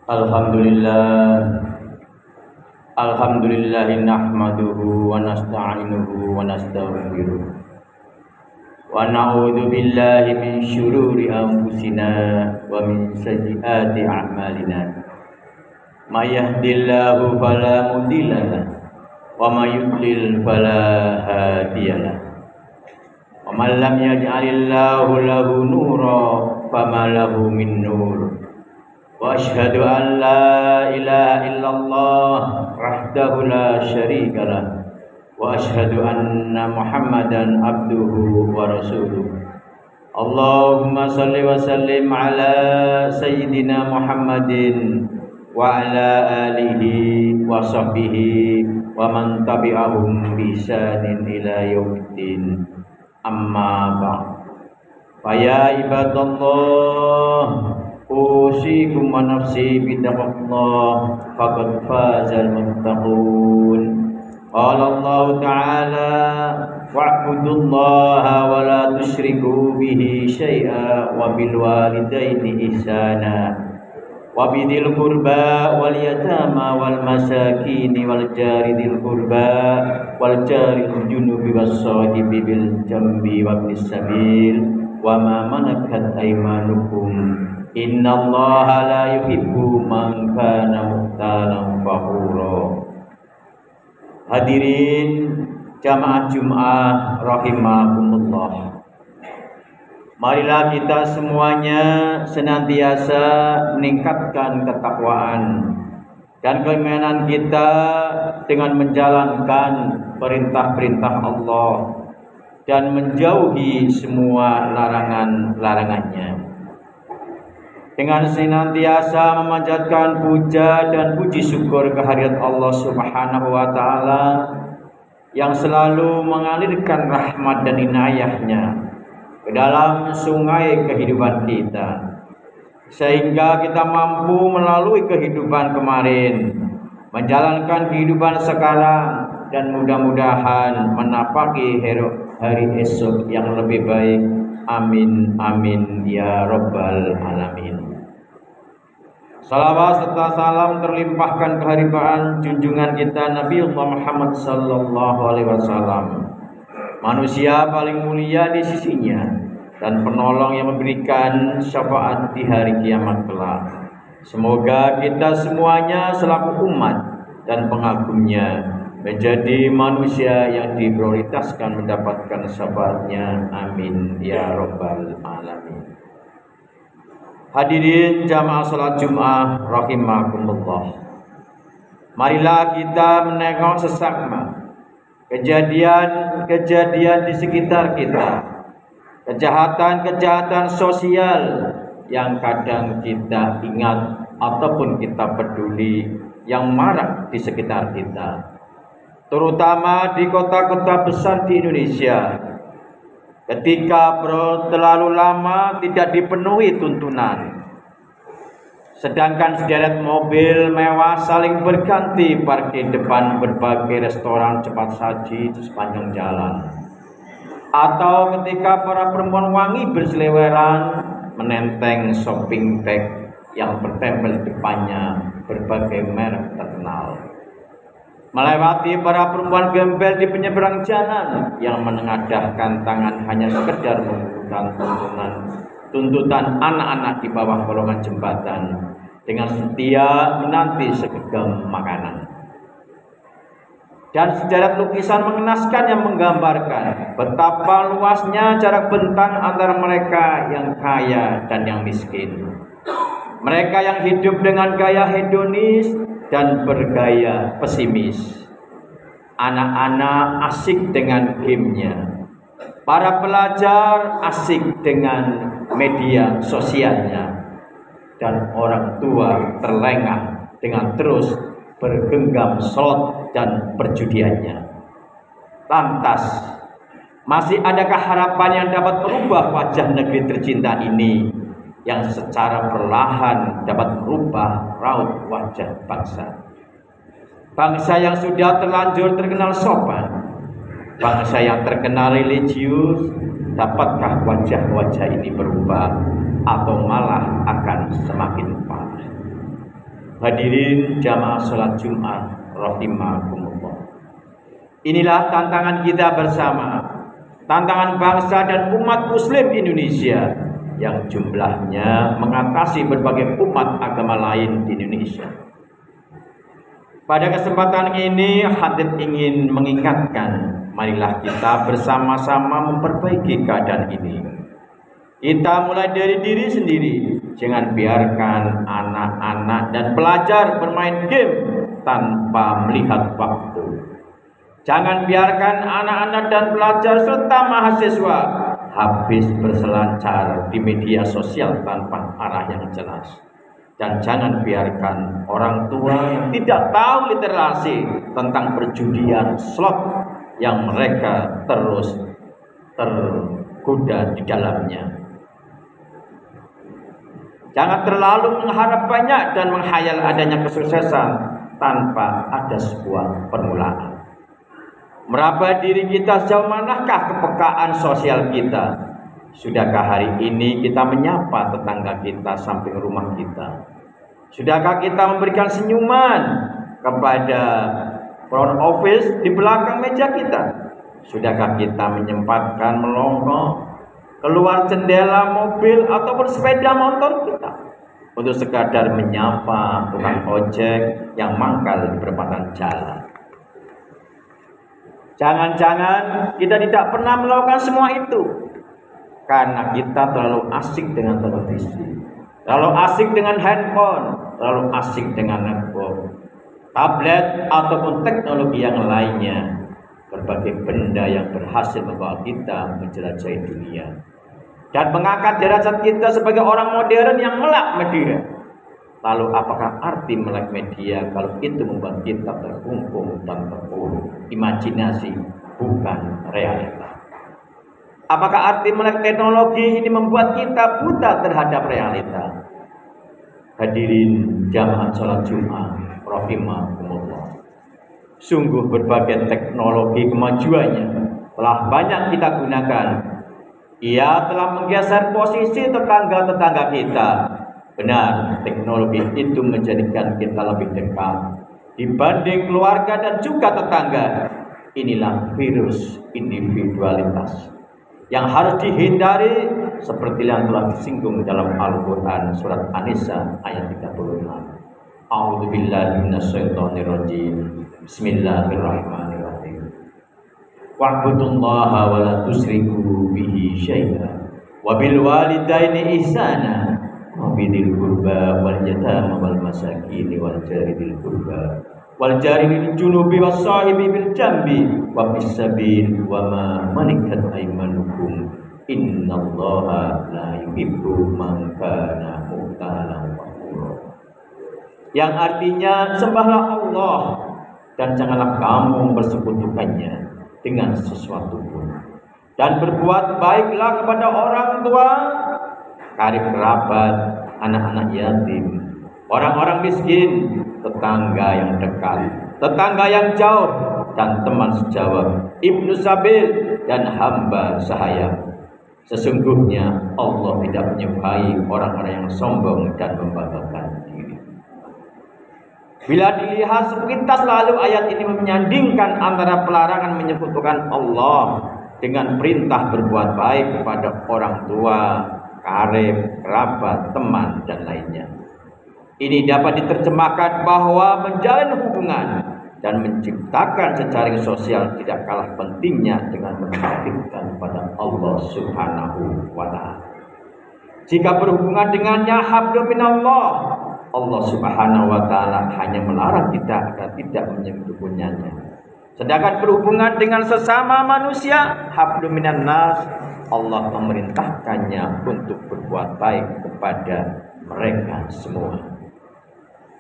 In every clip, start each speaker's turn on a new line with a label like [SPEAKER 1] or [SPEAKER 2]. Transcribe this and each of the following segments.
[SPEAKER 1] Alhamdulillah, Alhamdulillahi nahmaduhu wa nasta'inuhu wa nastaghfiruh wa na'udzu billahi min syururi anfusina wa min sayyiati a'malina. May yahdihillahu fala mudilla lahu wa may yudlil fala hadiyalah. Wa man lam yaj'alillahu lahu nuran fama lahu min nur. Wa asyhadu an la ilaha illallah wahdahu la syarika lah wa asyhadu anna Muhammadan abduhu wa rasuluh. Allahumma shalli wa sallim ala sayyidina Muhammadin wa ala alihi wa sahbihi wa man tabi'ahum bi ihsanin ila yaumiddin. Amma ba'd. Fa ya ibadallah, usikum wa nafsi bitaqwallah faqad fazal muttaqun. Qala Allah Ta'ala wa'budullaha wa la tusyriku bihi syai'a wa bil walidaini ihsana wa bidil qurba wal yatama wal masakin wal jari dil qurba wal jari junubi was sahibi bil jambi wa bis sabil wa ma malakat aymanukum. Innallaha la yuhibbu man kana mukhtalan fakhura. Hadirin jamaah Jumat rahimakumullah. Marilah kita semuanya senantiasa meningkatkan ketakwaan dan keimanan kita dengan menjalankan perintah-perintah Allah dan menjauhi semua larangan-larangannya. Dengan senantiasa memanjatkan puja dan puji syukur kehadirat Allah Subhanahu wa Ta'ala yang selalu mengalirkan rahmat dan inayahnya ke dalam sungai kehidupan kita, sehingga kita mampu melalui kehidupan kemarin, menjalankan kehidupan sekarang, dan mudah-mudahan menapaki hari esok yang lebih baik. Amin amin ya rabbal alamin. Salawat serta salam terlimpahkan kehadiran junjungan kita Nabi Muhammad sallallahu alaihi wasallam, manusia paling mulia di sisinya dan penolong yang memberikan syafaat di hari kiamat kelak. Semoga kita semuanya selaku umat dan pengagumnya menjadi manusia yang diprioritaskan mendapatkan syafaatnya. Amin ya rabbal alamin. Hadirin jamaah salat Jumat rahimakumullah. Marilah kita menengok sesama kejadian-kejadian di sekitar kita, kejahatan-kejahatan sosial yang kadang kita ingat ataupun kita peduli yang marak di sekitar kita, terutama di kota-kota besar di Indonesia. Ketika terlalu lama tidak dipenuhi tuntunan, sedangkan sederet mobil mewah saling berganti parkir depan berbagai restoran cepat saji di sepanjang jalan, atau ketika para perempuan wangi berseliweran menenteng shopping bag yang bertempel depannya berbagai merek terkenal, melewati para perempuan gembel di penyeberang jalan yang menengadahkan tangan hanya sekedar membutuhkan tuntutan anak-anak di bawah kolongan jembatan dengan setia menanti segenggam makanan. Dan sederet lukisan mengenaskan yang menggambarkan betapa luasnya jarak bentang antara mereka yang kaya dan yang miskin, mereka yang hidup dengan gaya hedonis dan bergaya pesimis. Anak-anak asik dengan gamenya, para pelajar asik dengan media sosialnya, dan orang tua terlengah dengan terus bergenggam slot dan perjudiannya. Lantas, masih adakah harapan yang dapat merubah wajah negeri tercinta ini, yang secara perlahan dapat merubah raut wajah bangsa? Bangsa yang sudah terlanjur terkenal sopan, bangsa yang terkenal religius, dapatkah wajah-wajah ini berubah atau malah akan semakin parah. Hadirin jamaah sholat Jumat rahimakumullah. Inilah tantangan kita bersama, tantangan bangsa dan umat muslim Indonesia yang jumlahnya mengatasi berbagai umat agama lain di Indonesia. Pada kesempatan ini, Khatib ingin mengingatkan, marilah kita bersama-sama memperbaiki keadaan ini. Kita mulai dari diri sendiri. Jangan biarkan anak-anak dan pelajar bermain game tanpa melihat waktu. Jangan biarkan anak-anak dan pelajar serta mahasiswa habis berselancar di media sosial tanpa arah yang jelas. Dan jangan biarkan orang tua yang tidak tahu literasi tentang perjudian slot yang mereka terus tergoda di dalamnya. Jangan terlalu mengharap banyak dan menghayal adanya kesuksesan tanpa ada sebuah permulaan. Meraba diri kita sejauh manakah kepekaan sosial kita? Sudahkah hari ini kita menyapa tetangga kita samping rumah kita? Sudahkah kita memberikan senyuman kepada front office di belakang meja kita? Sudahkah kita menyempatkan melongok keluar jendela mobil ataupun sepeda motor kita untuk sekadar menyapa tukang ojek yang mangkal di perempatan jalan? Jangan-jangan kita tidak pernah melakukan semua itu karena kita terlalu asik dengan televisi, terlalu asik dengan handphone, terlalu asik dengan network, tablet ataupun teknologi yang lainnya. Berbagai benda yang berhasil membawa kita menjelajahi dunia dan mengangkat derajat kita sebagai orang modern yang melek media. Lalu apakah arti melek media kalau itu membuat kita terkungkung dan terpuruk imajinasi, bukan realita? Apakah arti melek teknologi ini membuat kita buta terhadap realita? Hadirin jamaah sholat Jumat rahimakumullah. Sungguh berbagai teknologi kemajuannya telah banyak kita gunakan. Ia telah menggeser posisi tetangga-tetangga kita. Benar, teknologi itu menjadikan kita lebih dekat dibanding keluarga dan juga tetangga. Inilah virus individualitas yang harus dihindari seperti yang telah disinggung dalam Al-Quran surat An-Nisa ayat 36. A'udzubillahi minasyaitonirrajim. Bismillahirrahmanirrahim. Wa'budullaha wa la tusyriku bihi syai'an wa bil walidaini ihsana wa bidil qurba wal yatama wal masakin wal jari bil qurba wal jari bil junubi was sahibi bil jambi wa bis sabil wa ma malakat aymanukum innallaha la yuhibbu man kana mukhtalan fakhura. Yang artinya sembahlah Allah dan janganlah kamu bersekutukannya dengan sesuatu pun, dan berbuat baiklah kepada orang tua, karib kerabat, anak-anak yatim, orang-orang miskin, tetangga yang dekat, tetangga yang jauh, dan teman sejawat, ibnu sabil, dan hamba sahaya. Sesungguhnya Allah tidak menyukai orang-orang yang sombong dan membanggakan diri. Bila dilihat sepintas lalu ayat ini menyandingkan antara pelarangan menyekutukan Allah dengan perintah berbuat baik kepada orang tua, karib, kerabat, teman, dan lainnya. Ini dapat diterjemahkan bahwa menjalin hubungan dan menciptakan jejaring sosial tidak kalah pentingnya dengan mengabdikan kepada Allah Subhanahu wa Ta'ala. Jika berhubungan dengannya hablum minallah, Allah Subhanahu wa Ta'ala hanya melarang kita agar tidak menyentuhnya. Sedangkan berhubungan dengan sesama manusia, hablum minan nas, Allah memerintahkannya untuk berbuat baik kepada mereka semua.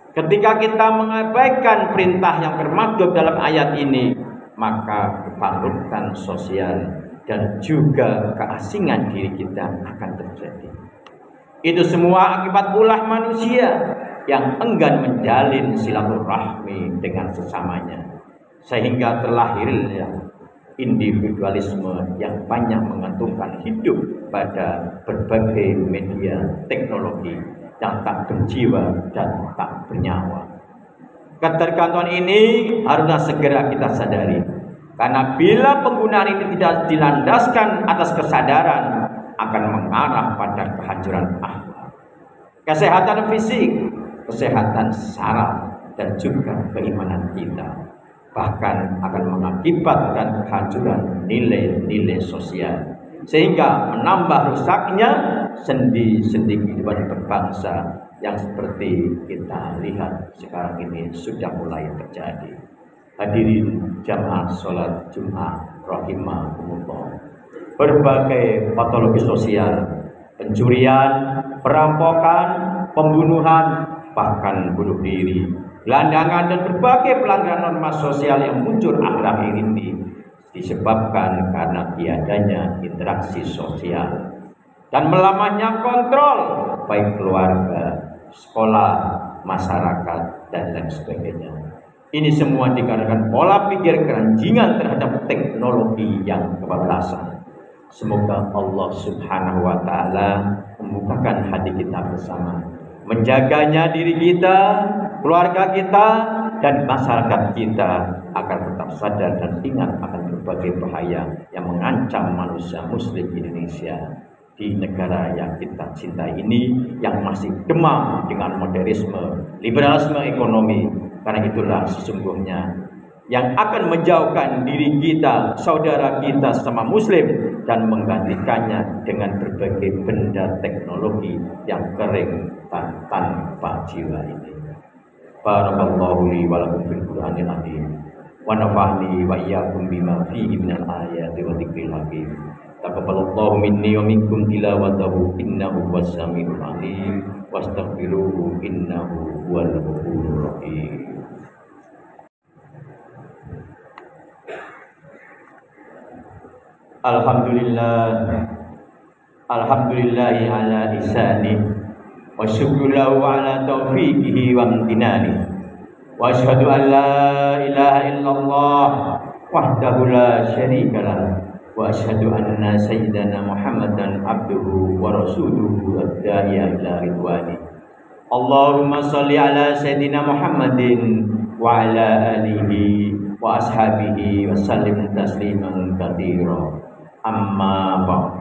[SPEAKER 1] Ketika kita mengabaikan perintah yang termaktub dalam ayat ini, maka kebangkrutan sosial dan juga keasingan diri kita akan terjadi. Itu semua akibat ulah manusia yang enggan menjalin silaturahmi dengan sesamanya, sehingga terlahirnya individualisme yang banyak mengantungkan hidup pada berbagai media teknologi yang tak berjiwa dan tak bernyawa. Ketergantungan ini haruslah segera kita sadari, karena bila penggunaan ini tidak dilandaskan atas kesadaran, akan mengarah pada kehancuran akhlak, kesehatan fisik, kesehatan saraf, dan juga keimanan kita. Bahkan akan mengakibatkan kehancuran nilai-nilai sosial, sehingga menambah rusaknya sendi-sendi kehidupan berbangsa yang seperti kita lihat sekarang ini sudah mulai terjadi. Hadirin jamaah sholat Jumat rahimakumullah, berbagai patologi sosial, pencurian, perampokan, pembunuhan, bahkan bunuh diri, gelandangan, dan berbagai pelanggaran norma sosial yang muncul akhir-akhir ini disebabkan karena tiadanya interaksi sosial dan melamanya kontrol baik keluarga, sekolah, masyarakat, dan lain sebagainya. Ini semua dikarenakan pola pikir keranjingan terhadap teknologi yang kebablasan. Semoga Allah Subhanahu wa Ta'ala membukakan hati kita bersama, menjaganya diri kita, keluarga kita, dan masyarakat kita agar tetap sadar dan ingat akan berbagai bahaya yang mengancam manusia Muslim Indonesia di negara yang kita cintai ini, yang masih demam dengan modernisme, liberalisme ekonomi. Karena itulah sesungguhnya yang akan menjauhkan diri kita, saudara kita sama Muslim, dan menggantikannya dengan berbagai benda teknologi yang kering dan tanpa jiwa ini. Barakallahu li wa lakum fil Qur'anil azim wa nafa'ni wa iyyakum bima fihi minal ayati wa dzikril hakim. Taqabbalallahu minni wa minkum tilawatahu innahu was-sami'ul 'alim wastaghfiruhu innahu huwal ghafurur rahim. Alhamdulillahi ala ihsani wa syukru lahu ala taufiqihi wa amtinani wa asyhadu an la ilaha illallah wahdahu la syarika lah wa asyhadu anna sayyidana Muhammadan abduhu wa rasuluhu ad-da'iya ila ridwani. Allahumma shalli ala sayyidina Muhammadin wa ala alihi wa ashabihi wa sallim tasliman katsira. Amma ba'd.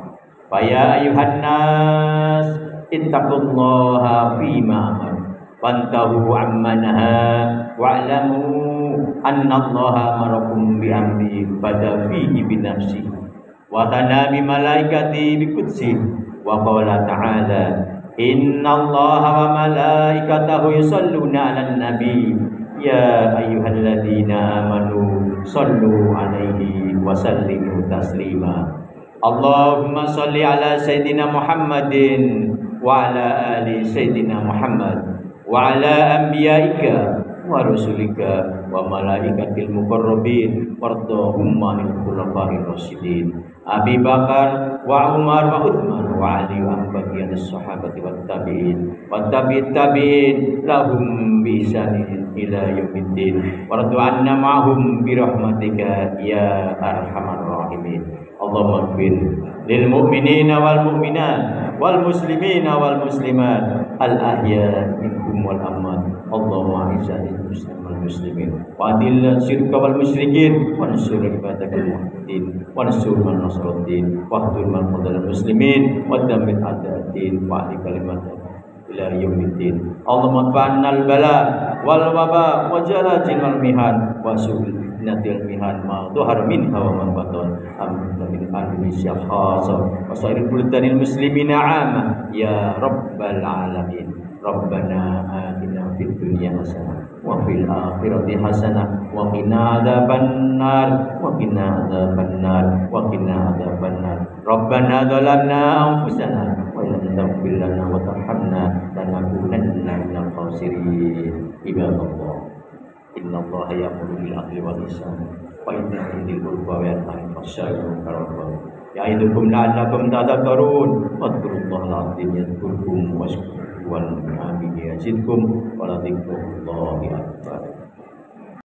[SPEAKER 1] Fa ya ayuhan nas ittaqullaha fima amar wantahu amma naha wa'lamu annallaha marakum bi amri bada fihi bi nafsi wa tana bi malaikati bi qudsi wa qala ta'ala innallaha wa malaikatahu yusalluna 'alan nabi ya ayyuhalladzina amanu sallu 'alaihi wa sallimu taslima. Allahumma shalli ala sayyidina Muhammadin wa ala ali sayyidina Muhammad wa ala anbiya'ika wa rusulika wa malaikatil muqarrabin warḍahum 'anil khulafa'ir rasyidin Abi Bakar wa Umar wa Uthman wa Ali wa baqiyan as-sahabati wat tabi'in wa tabi'it tabi'in lahum bi ihsanin ila yaumiddin warḍu 'anna ma'hum bi rahmatika ya arhamar rahimin. Allahumma ighfir lil mu'minina wal mu'minat wal muslimina wal muslimat al ahya minhum wal amwat. Allahumma izzil muslimin wal muslimin wa adil syirka wal musyrikin wa ansur ibadakal muwahhidin wa ansur man nasruddin wa ahdur man qadal muslimin wa dammit a'da'id wa ali kalimat ila yaumiddin. Allahumma fa'annal bala wal waba wa jalajil wal mihan wa su'il natil mihan ma dhahar minha wa ma batan amin min Indonesia khassa wa sairil buldanil muslimina 'amma ya rabbal alamin. Rabbana atina fid dunya hasanah wa fil akhirati hasanah wa qina adzabannar wa qina adzabannar wa qina adzabannar. Rabbana dhalamna anfusana wa illam taghfir lana wa tarhamna lanakunanna minal khasirin. Ibadallah, innallaha ya'muru bil 'adli wal ihsan wa ita'i dzil qurba wa yanha 'anil fahsya'i wal munkari wal baghi ya'idukum la'allakum tadhakkarun wadhkurullaha al-'azim yadhkurkum washkuruhu wa ni'amihi yazidkum wa la dzikrullahi akbar.